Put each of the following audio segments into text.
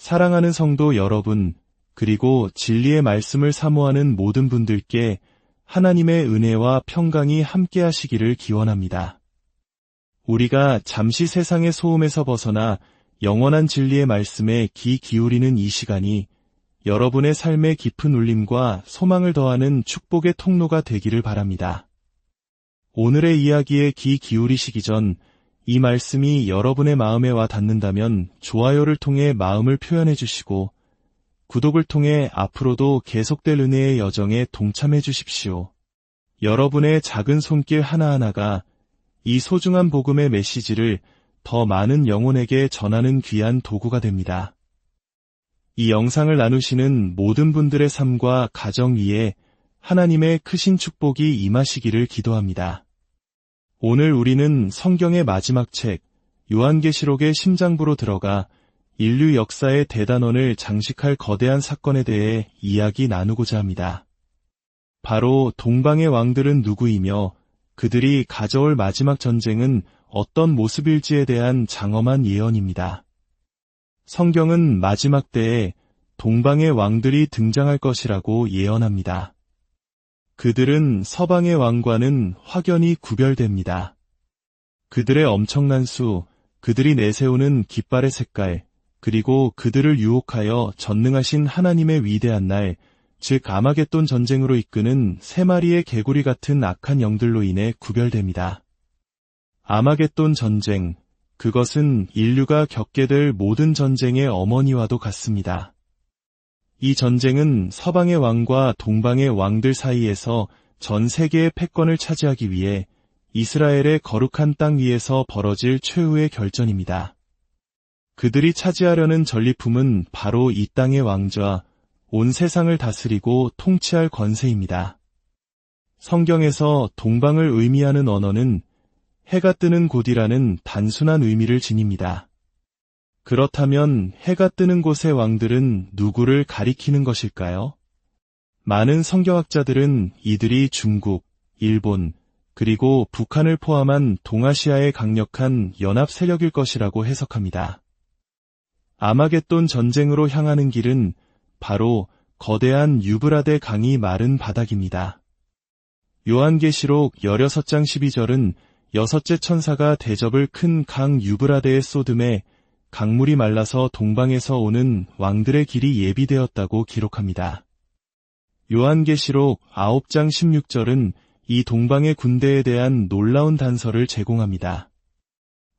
사랑하는 성도 여러분, 그리고 진리의 말씀을 사모하는 모든 분들께 하나님의 은혜와 평강이 함께하시기를 기원합니다. 우리가 잠시 세상의 소음에서 벗어나 영원한 진리의 말씀에 귀 기울이는 이 시간이 여러분의 삶에 깊은 울림과 소망을 더하는 축복의 통로가 되기를 바랍니다. 오늘의 이야기에 귀 기울이시기 전 이 말씀이 여러분의 마음에 와 닿는다면 좋아요를 통해 마음을 표현해 주시고 구독을 통해 앞으로도 계속될 은혜의 여정에 동참해 주십시오. 여러분의 작은 손길 하나하나가 이 소중한 복음의 메시지를 더 많은 영혼에게 전하는 귀한 도구가 됩니다. 이 영상을 나누시는 모든 분들의 삶과 가정 위에 하나님의 크신 축복이 임하시기를 기도합니다. 오늘 우리는 성경의 마지막 책, 요한계시록의 심장부로 들어가 인류 역사의 대단원을 장식할 거대한 사건에 대해 이야기 나누고자 합니다. 바로 동방의 왕들은 누구이며 그들이 가져올 마지막 전쟁은 어떤 모습일지에 대한 장엄한 예언입니다. 성경은 마지막 때에 동방의 왕들이 등장할 것이라고 예언합니다. 그들은 서방의 왕과는 확연히 구별됩니다. 그들의 엄청난 수, 그들이 내세우는 깃발의 색깔, 그리고 그들을 유혹하여 전능하신 하나님의 위대한 날, 즉 아마겟돈 전쟁으로 이끄는 세 마리의 개구리 같은 악한 영들로 인해 구별됩니다. 아마겟돈 전쟁, 그것은 인류가 겪게 될 모든 전쟁의 어머니와도 같습니다. 이 전쟁은 서방의 왕과 동방의 왕들 사이에서 전 세계의 패권을 차지하기 위해 이스라엘의 거룩한 땅 위에서 벌어질 최후의 결전입니다. 그들이 차지하려는 전리품은 바로 이 땅의 왕좌, 온 세상을 다스리고 통치할 권세입니다. 성경에서 동방을 의미하는 언어는 해가 뜨는 곳이라는 단순한 의미를 지닙니다. 그렇다면 해가 뜨는 곳의 왕들은 누구를 가리키는 것일까요? 많은 성경학자들은 이들이 중국, 일본, 그리고 북한을 포함한 동아시아의 강력한 연합 세력일 것이라고 해석합니다. 아마겟돈 전쟁으로 향하는 길은 바로 거대한 유브라데 강이 마른 바닥입니다. 요한계시록 16장 12절은 여섯째 천사가 대접을 큰 강 유브라데에 쏟음에 강물이 말라서 동방에서 오는 왕들의 길이 예비되었다고 기록합니다. 요한계시록 9장 16절은 이 동방의 군대에 대한 놀라운 단서를 제공합니다.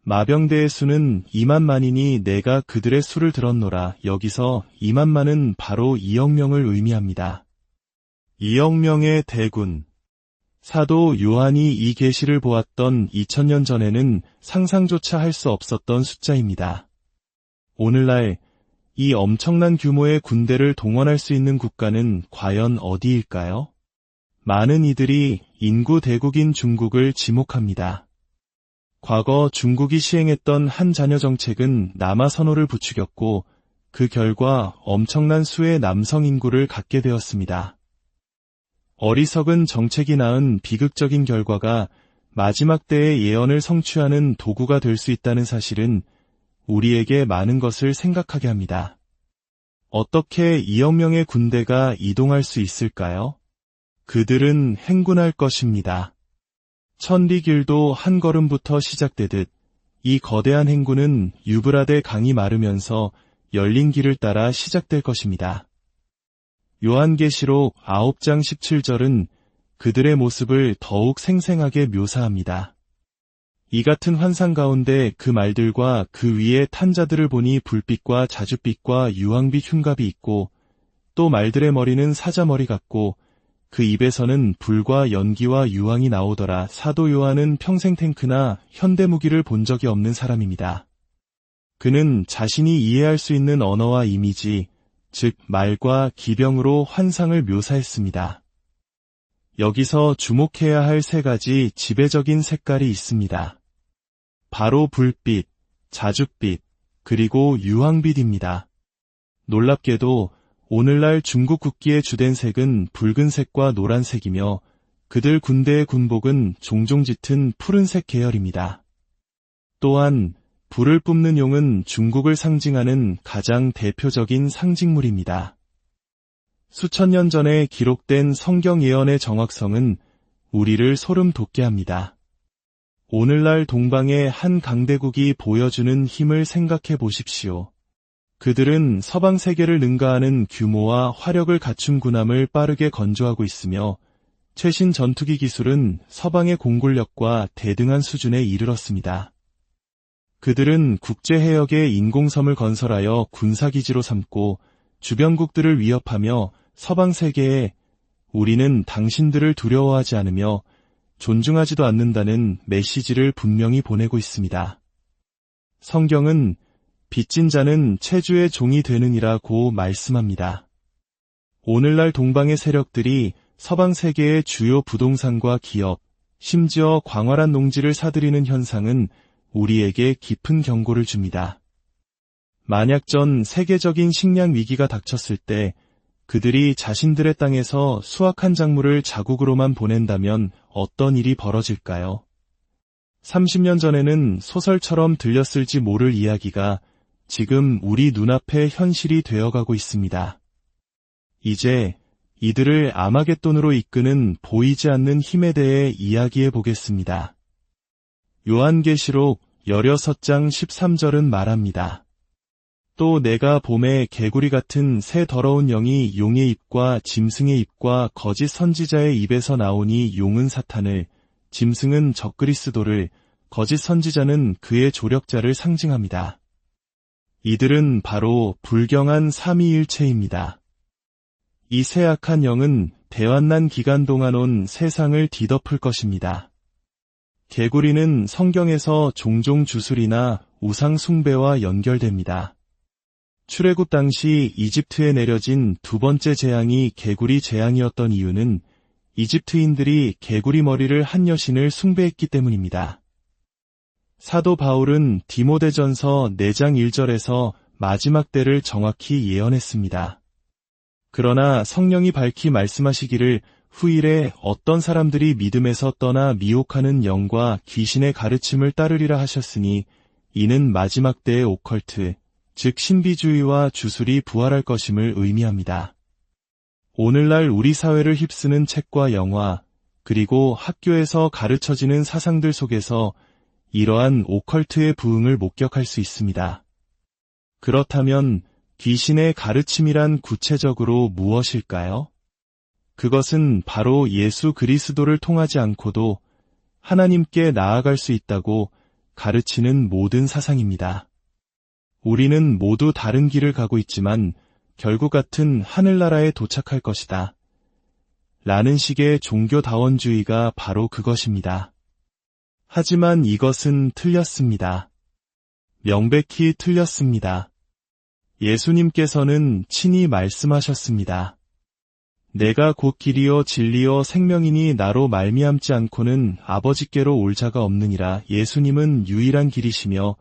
마병대의 수는 2만만이니 내가 그들의 수를 들었노라. 여기서 2만만은 바로 2억 명을 의미합니다. 2억 명의 대군. 사도 요한이 이 계시를 보았던 2000년 전에는 상상조차 할 수 없었던 숫자입니다. 오늘날 이 엄청난 규모의 군대를 동원할 수 있는 국가는 과연 어디일까요? 많은 이들이 인구 대국인 중국을 지목합니다. 과거 중국이 시행했던 한 자녀 정책은 남아 선호를 부추겼고 그 결과 엄청난 수의 남성 인구를 갖게 되었습니다. 어리석은 정책이 낳은 비극적인 결과가 마지막 때의 예언을 성취하는 도구가 될 수 있다는 사실은 우리에게 많은 것을 생각하게 합니다. 어떻게 2억 명의 군대가 이동할 수 있을까요? 그들은 행군할 것입니다. 천리길도 한 걸음부터 시작되듯 이 거대한 행군은 유브라데 강이 마르면서 열린 길을 따라 시작될 것입니다. 요한계시록 9장 17절은 그들의 모습을 더욱 생생하게 묘사합니다. 이 같은 환상 가운데 그 말들과 그 위에 탄 자들을 보니 불빛과 자줏빛과 유황빛 흉갑이 있고 또 말들의 머리는 사자머리 같고 그 입에서는 불과 연기와 유황이 나오더라. 사도 요한은 평생 탱크나 현대무기를 본 적이 없는 사람입니다. 그는 자신이 이해할 수 있는 언어와 이미지, 즉 말과 기병으로 환상을 묘사했습니다. 여기서 주목해야 할 세 가지 지배적인 색깔이 있습니다. 바로 불빛, 자줏빛, 그리고 유황빛입니다. 놀랍게도 오늘날 중국 국기의 주된 색은 붉은색과 노란색이며 그들 군대의 군복은 종종 짙은 푸른색 계열입니다. 또한 불을 뿜는 용은 중국을 상징하는 가장 대표적인 상징물입니다. 수천 년 전에 기록된 성경 예언의 정확성은 우리를 소름 돋게 합니다. 오늘날 동방의 한 강대국이 보여주는 힘을 생각해 보십시오. 그들은 서방 세계를 능가하는 규모와 화력을 갖춘 군함을 빠르게 건조하고 있으며 최신 전투기 기술은 서방의 공군력과 대등한 수준에 이르렀습니다. 그들은 국제 해역에 인공섬을 건설하여 군사기지로 삼고 주변국들을 위협하며 서방 세계에 우리는 당신들을 두려워하지 않으며 존중하지도 않는다는 메시지를 분명히 보내고 있습니다. 성경은 빚진 자는 체주의 종이 되느니라고 말씀합니다. 오늘날 동방의 세력들이 서방 세계의 주요 부동산과 기업, 심지어 광활한 농지를 사들이는 현상은 우리에게 깊은 경고를 줍니다. 만약 전 세계적인 식량 위기가 닥쳤을 때 그들이 자신들의 땅에서 수확한 작물을 자국으로만 보낸다면 어떤 일이 벌어질까요? 30년 전에는 소설처럼 들렸을지 모를 이야기가 지금 우리 눈앞에 현실이 되어가고 있습니다. 이제 이들을 아마겟돈으로 이끄는 보이지 않는 힘에 대해 이야기해 보겠습니다. 요한계시록 16장 13절은 말합니다. 또 내가 봄에 개구리 같은 새 더러운 영이 용의 입과 짐승의 입과 거짓 선지자의 입에서 나오니 용은 사탄을, 짐승은 적그리스도를, 거짓 선지자는 그의 조력자를 상징합니다. 이들은 바로 불경한 삼위일체입니다. 이 새 악한 영은 대환난 기간 동안 온 세상을 뒤덮을 것입니다. 개구리는 성경에서 종종 주술이나 우상 숭배와 연결됩니다. 출애굽 당시 이집트에 내려진 두 번째 재앙이 개구리 재앙이었던 이유는 이집트인들이 개구리 머리를 한 여신을 숭배했기 때문입니다. 사도 바울은 디모데전서 4장 1절에서 마지막 때를 정확히 예언했습니다. 그러나 성령이 밝히 말씀하시기를 후일에 어떤 사람들이 믿음에서 떠나 미혹하는 영과 귀신의 가르침을 따르리라 하셨으니 이는 마지막 때의 오컬트, 즉 신비주의와 주술이 부활할 것임을 의미합니다. 오늘날 우리 사회를 휩쓰는 책과 영화, 그리고 학교에서 가르쳐지는 사상들 속에서 이러한 오컬트의 부흥을 목격할 수 있습니다. 그렇다면 귀신의 가르침이란 구체적으로 무엇일까요? 그것은 바로 예수 그리스도를 통하지 않고도 하나님께 나아갈 수 있다고 가르치는 모든 사상입니다. 우리는 모두 다른 길을 가고 있지만 결국 같은 하늘나라에 도착할 것이다. 라는 식의 종교다원주의가 바로 그것입니다. 하지만 이것은 틀렸습니다. 명백히 틀렸습니다. 예수님께서는 친히 말씀하셨습니다. 내가 곧 길이요 진리요 생명이니 나로 말미암지 않고는 아버지께로 올 자가 없느니라. 예수님은 유일한 길이시며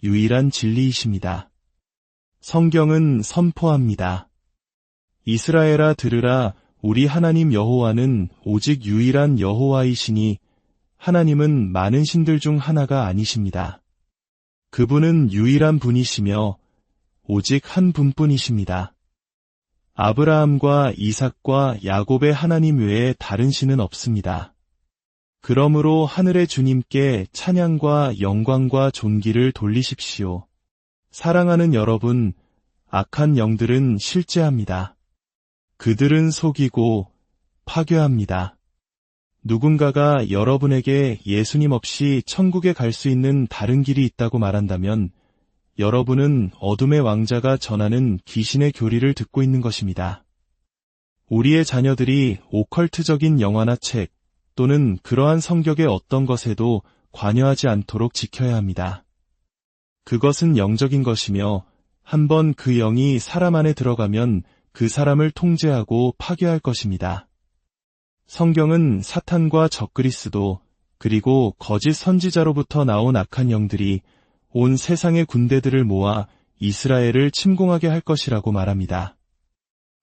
유일한 진리이십니다. 성경은 선포합니다. 이스라엘아 들으라. 우리 하나님 여호와는 오직 유일한 여호와이시니 하나님은 많은 신들 중 하나가 아니십니다. 그분은 유일한 분이시며 오직 한 분뿐이십니다. 아브라함과 이삭과 야곱의 하나님 외에 다른 신은 없습니다. 그러므로 하늘의 주님께 찬양과 영광과 존귀를 돌리십시오. 사랑하는 여러분, 악한 영들은 실제합니다. 그들은 속이고 파괴합니다. 누군가가 여러분에게 예수님 없이 천국에 갈 수 있는 다른 길이 있다고 말한다면 여러분은 어둠의 왕자가 전하는 귀신의 교리를 듣고 있는 것입니다. 우리의 자녀들이 오컬트적인 영화나 책 또는 그러한 성격의 어떤 것에도 관여하지 않도록 지켜야 합니다. 그것은 영적인 것이며 한번 그 영이 사람 안에 들어가면 그 사람을 통제하고 파괴할 것입니다. 성경은 사탄과 적그리스도 그리고 거짓 선지자로부터 나온 악한 영들이 온 세상의 군대들을 모아 이스라엘을 침공하게 할 것이라고 말합니다.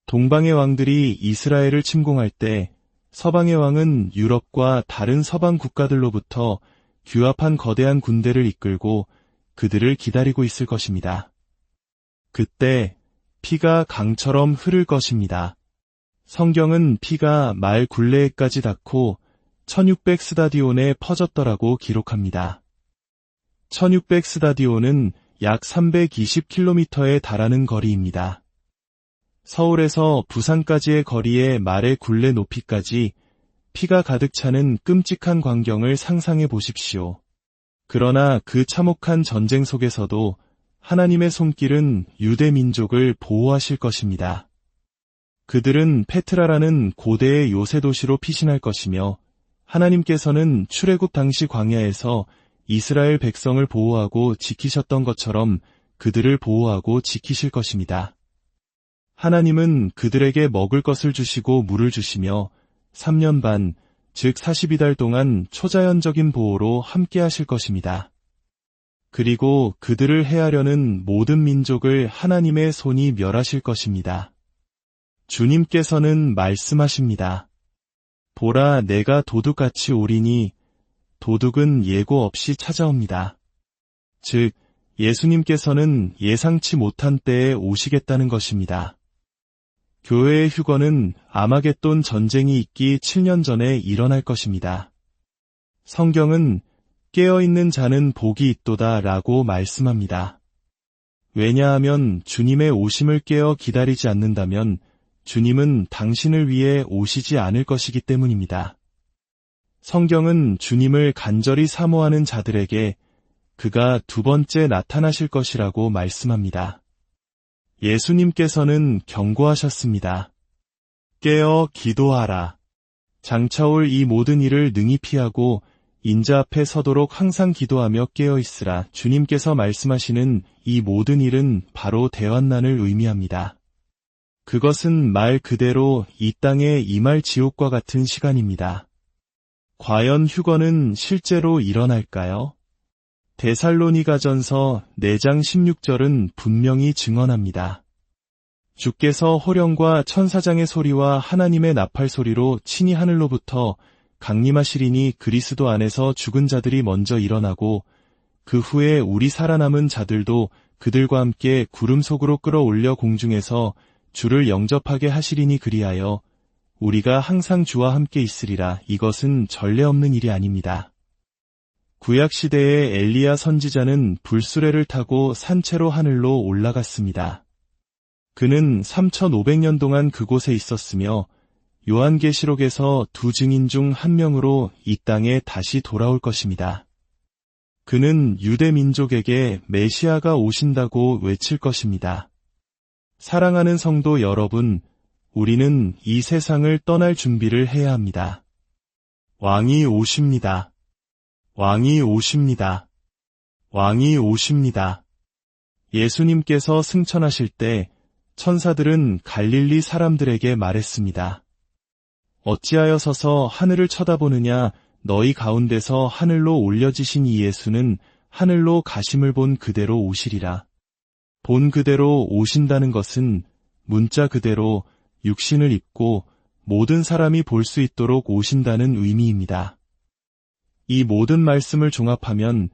동방의 왕들이 이스라엘을 침공할 때 서방의 왕은 유럽과 다른 서방 국가들로부터 규합한 거대한 군대를 이끌고 그들을 기다리고 있을 것입니다. 그때 피가 강처럼 흐를 것입니다. 성경은 피가 말 굴레에까지 닿고 1600 스타디온에 퍼졌더라고 기록합니다. 1600 스타디온은 약 320km에 달하는 거리입니다. 서울에서 부산까지의 거리의 말의 굴레 높이까지 피가 가득 차는 끔찍한 광경을 상상해 보십시오. 그러나 그 참혹한 전쟁 속에서도 하나님의 손길은 유대 민족을 보호하실 것입니다. 그들은 페트라라는 고대의 요새 도시로 피신할 것이며 하나님께서는 출애굽 당시 광야에서 이스라엘 백성을 보호하고 지키셨던 것처럼 그들을 보호하고 지키실 것입니다. 하나님은 그들에게 먹을 것을 주시고 물을 주시며 3년 반, 즉 42달 동안 초자연적인 보호로 함께 하실 것입니다. 그리고 그들을 해하려는 모든 민족을 하나님의 손이 멸하실 것입니다. 주님께서는 말씀하십니다. 보라, 내가 도둑같이 오리니 도둑은 예고 없이 찾아옵니다. 즉, 예수님께서는 예상치 못한 때에 오시겠다는 것입니다. 교회의 휴거는 아마겟돈 전쟁이 있기 7년 전에 일어날 것입니다. 성경은 깨어있는 자는 복이 있도다 라고 말씀합니다. 왜냐하면 주님의 오심을 깨어 기다리지 않는다면 주님은 당신을 위해 오시지 않을 것이기 때문입니다. 성경은 주님을 간절히 사모하는 자들에게 그가 두 번째 나타나실 것이라고 말씀합니다. 예수님께서는 경고하셨습니다. 깨어 기도하라. 장차 올 이 모든 일을 능히 피하고 인자 앞에 서도록 항상 기도하며 깨어 있으라. 주님께서 말씀하시는 이 모든 일은 바로 대환난을 의미합니다. 그것은 말 그대로 이 땅에 임할 지옥과 같은 시간입니다. 과연 휴거는 실제로 일어날까요? 데살로니가전서 4장 16절은 분명히 증언합니다. 주께서 호령과 천사장의 소리와 하나님의 나팔 소리로 친히 하늘로부터 강림하시리니 그리스도 안에서 죽은 자들이 먼저 일어나고 그 후에 우리 살아남은 자들도 그들과 함께 구름 속으로 끌어올려 공중에서 주를 영접하게 하시리니 그리하여 우리가 항상 주와 함께 있으리라. 이것은 전례 없는 일이 아닙니다. 구약시대의 엘리야 선지자는 불수레를 타고 산채로 하늘로 올라갔습니다. 그는 3500년 동안 그곳에 있었으며 요한계시록에서 두 증인 중 한 명으로 이 땅에 다시 돌아올 것입니다. 그는 유대 민족에게 메시아가 오신다고 외칠 것입니다. 사랑하는 성도 여러분, 우리는 이 세상을 떠날 준비를 해야 합니다. 왕이 오십니다. 왕이 오십니다. 왕이 오십니다. 예수님께서 승천하실 때 천사들은 갈릴리 사람들에게 말했습니다. 어찌하여 서서 하늘을 쳐다보느냐? 너희 가운데서 하늘로 올려지신 이 예수는 하늘로 가심을 본 그대로 오시리라. 본 그대로 오신다는 것은 문자 그대로 육신을 입고 모든 사람이 볼 수 있도록 오신다는 의미입니다. 이 모든 말씀을 종합하면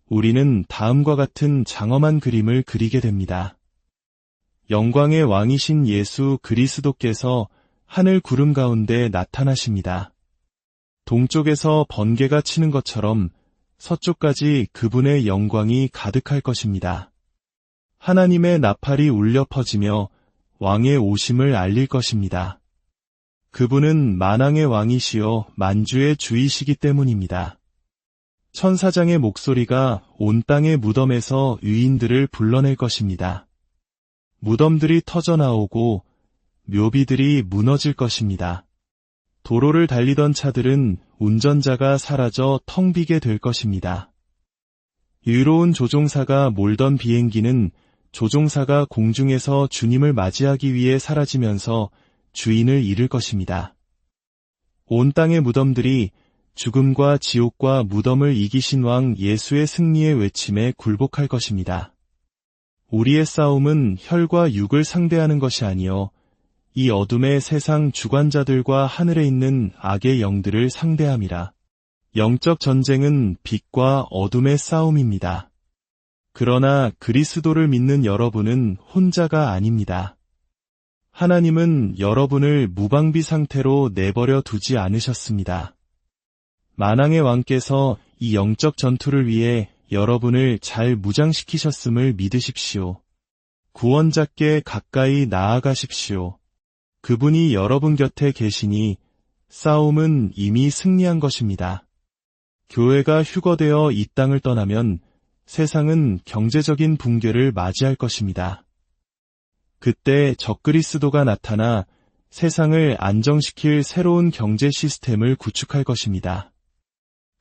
우리는 다음과 같은 장엄한 그림을 그리게 됩니다. 영광의 왕이신 예수 그리스도께서 하늘 구름 가운데 나타나십니다. 동쪽에서 번개가 치는 것처럼 서쪽까지 그분의 영광이 가득할 것입니다. 하나님의 나팔이 울려 퍼지며 왕의 오심을 알릴 것입니다. 그분은 만왕의 왕이시요 만주의 주이시기 때문입니다. 천사장의 목소리가 온 땅의 무덤에서 유인들을 불러낼 것입니다. 무덤들이 터져나오고 묘비들이 무너질 것입니다. 도로를 달리던 차들은 운전자가 사라져 텅 비게 될 것입니다. 유로운 조종사가 몰던 비행기는 조종사가 공중에서 주님을 맞이하기 위해 사라지면서 주인을 잃을 것입니다. 온 땅의 무덤들이 죽음과 지옥과 무덤을 이기신 왕 예수의 승리의 외침에 굴복할 것입니다. 우리의 싸움은 혈과 육을 상대하는 것이 아니요 이 어둠의 세상 주관자들과 하늘에 있는 악의 영들을 상대함이라. 영적 전쟁은 빛과 어둠의 싸움입니다. 그러나 그리스도를 믿는 여러분은 혼자가 아닙니다. 하나님은 여러분을 무방비 상태로 내버려 두지 않으셨습니다. 만왕의 왕께서 이 영적 전투를 위해 여러분을 잘 무장시키셨음을 믿으십시오. 구원자께 가까이 나아가십시오. 그분이 여러분 곁에 계시니 싸움은 이미 승리한 것입니다. 교회가 휴거되어 이 땅을 떠나면 세상은 경제적인 붕괴를 맞이할 것입니다. 그때 적그리스도가 나타나 세상을 안정시킬 새로운 경제 시스템을 구축할 것입니다.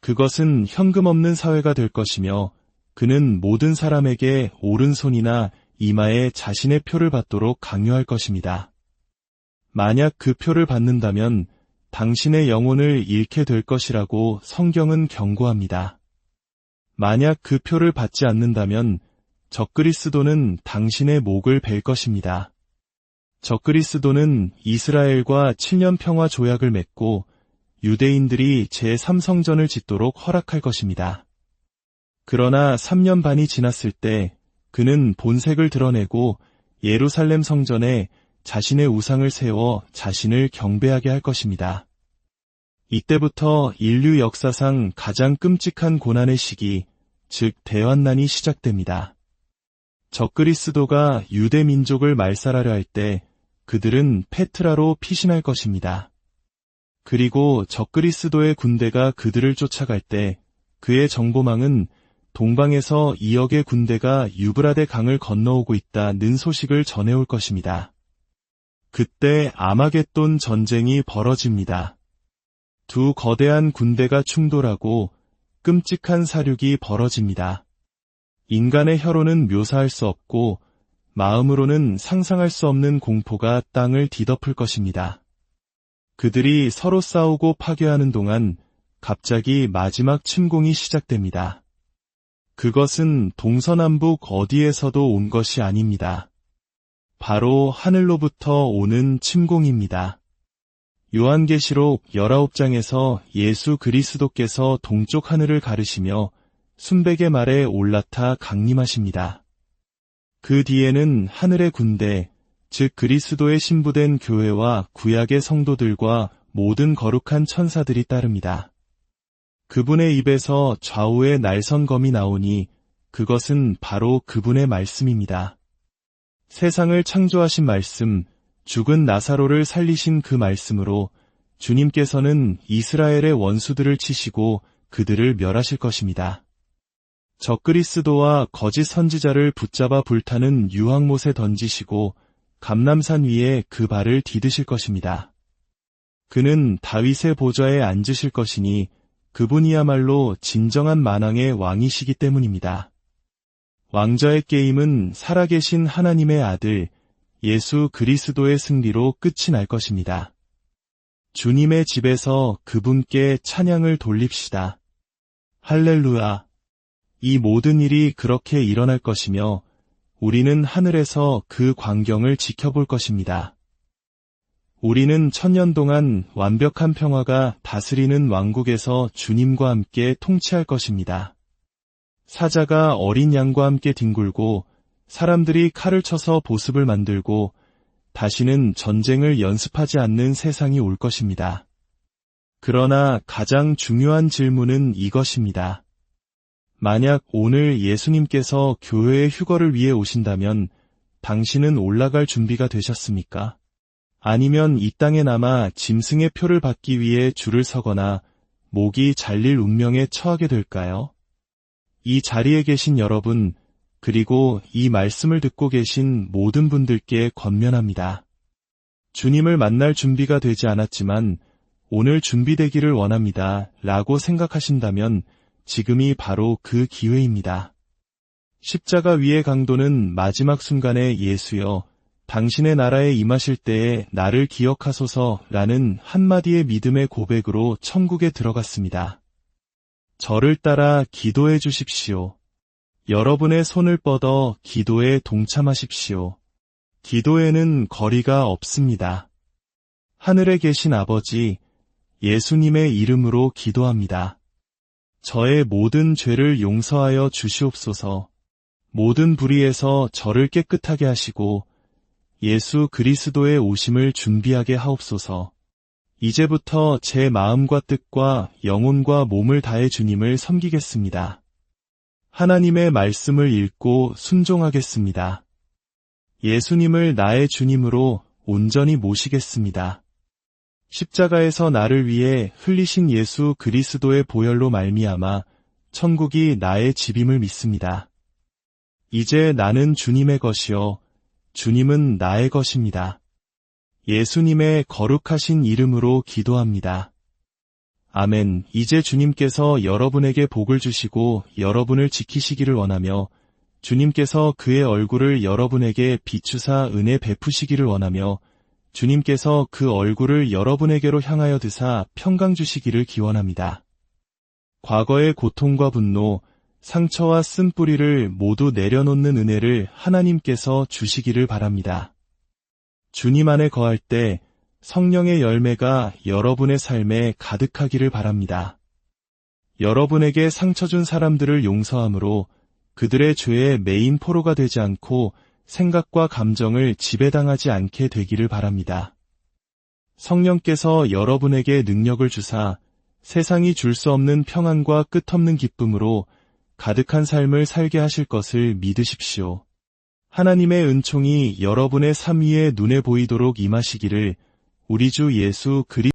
그것은 현금 없는 사회가 될 것이며 그는 모든 사람에게 오른손이나 이마에 자신의 표를 받도록 강요할 것입니다. 만약 그 표를 받는다면 당신의 영혼을 잃게 될 것이라고 성경은 경고합니다. 만약 그 표를 받지 않는다면 적그리스도는 당신의 목을 벨 것입니다. 적그리스도는 이스라엘과 7년 평화 조약을 맺고 유대인들이 제3성전을 짓도록 허락할 것입니다. 그러나 3년 반이 지났을 때 그는 본색을 드러내고 예루살렘 성전에 자신의 우상을 세워 자신을 경배하게 할 것입니다. 이때부터 인류 역사상 가장 끔찍한 고난의 시기, 즉 대환난이 시작됩니다. 적그리스도가 유대 민족을 말살하려 할 때 그들은 페트라로 피신할 것입니다. 그리고 적그리스도의 군대가 그들을 쫓아갈 때 그의 정보망은 동방에서 2억의 군대가 유브라데 강을 건너오고 있다는 소식을 전해올 것입니다. 그때 아마겟돈 전쟁이 벌어집니다. 두 거대한 군대가 충돌하고 끔찍한 사륙이 벌어집니다. 인간의 혀로는 묘사할 수 없고 마음으로는 상상할 수 없는 공포가 땅을 뒤덮을 것입니다. 그들이 서로 싸우고 파괴하는 동안 갑자기 마지막 침공이 시작됩니다. 그것은 동서남북 어디에서도 온 것이 아닙니다. 바로 하늘로부터 오는 침공입니다. 요한계시록 19장에서 예수 그리스도께서 동쪽 하늘을 가르시며 순백의 말에 올라타 강림하십니다. 그 뒤에는 하늘의 군대, 즉 그리스도의 신부된 교회와 구약의 성도들과 모든 거룩한 천사들이 따릅니다. 그분의 입에서 좌우의 날선검이 나오니 그것은 바로 그분의 말씀입니다. 세상을 창조하신 말씀, 죽은 나사로를 살리신 그 말씀으로 주님께서는 이스라엘의 원수들을 치시고 그들을 멸하실 것입니다. 적그리스도와 거짓 선지자를 붙잡아 불타는 유황못에 던지시고 감람산 위에 그 발을 디드실 것입니다. 그는 다윗의 보좌에 앉으실 것이니 그분이야말로 진정한 만왕의 왕이시기 때문입니다. 왕좌의 게임은 살아계신 하나님의 아들 예수 그리스도의 승리로 끝이 날 것입니다. 주님의 집에서 그분께 찬양을 돌립시다. 할렐루야! 이 모든 일이 그렇게 일어날 것이며 우리는 하늘에서 그 광경을 지켜볼 것입니다. 우리는 1000년 동안 완벽한 평화가 다스리는 왕국에서 주님과 함께 통치할 것입니다. 사자가 어린 양과 함께 뒹굴고 사람들이 칼을 쳐서 보습을 만들고 다시는 전쟁을 연습하지 않는 세상이 올 것입니다. 그러나 가장 중요한 질문은 이것입니다. 만약 오늘 예수님께서 교회의 휴거를 위해 오신다면 당신은 올라갈 준비가 되셨습니까? 아니면 이 땅에 남아 짐승의 표를 받기 위해 줄을 서거나 목이 잘릴 운명에 처하게 될까요? 이 자리에 계신 여러분, 그리고 이 말씀을 듣고 계신 모든 분들께 권면합니다. 주님을 만날 준비가 되지 않았지만 오늘 준비되기를 원합니다. 라고 생각하신다면 지금이 바로 그 기회입니다. 십자가 위의 강도는 마지막 순간에 예수여, 당신의 나라에 임하실 때에 나를 기억하소서라는 한마디의 믿음의 고백으로 천국에 들어갔습니다. 저를 따라 기도해 주십시오. 여러분의 손을 뻗어 기도에 동참하십시오. 기도에는 거리가 없습니다. 하늘에 계신 아버지, 예수님의 이름으로 기도합니다. 저의 모든 죄를 용서하여 주시옵소서. 모든 불의에서 저를 깨끗하게 하시고 예수 그리스도의 오심을 준비하게 하옵소서. 이제부터 제 마음과 뜻과 영혼과 몸을 다해 주님을 섬기겠습니다. 하나님의 말씀을 읽고 순종하겠습니다. 예수님을 나의 주님으로 온전히 모시겠습니다. 십자가에서 나를 위해 흘리신 예수 그리스도의 보혈로 말미암아 천국이 나의 집임을 믿습니다. 이제 나는 주님의 것이요 주님은 나의 것입니다. 예수님의 거룩하신 이름으로 기도합니다. 아멘. 이제 주님께서 여러분에게 복을 주시고 여러분을 지키시기를 원하며 주님께서 그의 얼굴을 여러분에게 비추사 은혜 베푸시기를 원하며 주님께서 그 얼굴을 여러분에게로 향하여 드사 평강 주시기를 기원합니다. 과거의 고통과 분노, 상처와 쓴뿌리를 모두 내려놓는 은혜를 하나님께서 주시기를 바랍니다. 주님 안에 거할 때 성령의 열매가 여러분의 삶에 가득하기를 바랍니다. 여러분에게 상처 준 사람들을 용서함으로 그들의 죄의 메인 포로가 되지 않고 생각과 감정을 지배당하지 않게 되기를 바랍니다. 성령께서 여러분에게 능력을 주사 세상이 줄 수 없는 평안과 끝없는 기쁨으로 가득한 삶을 살게 하실 것을 믿으십시오. 하나님의 은총이 여러분의 삶 위에 눈에 보이도록 임하시기를 우리 주 예수 그리스도의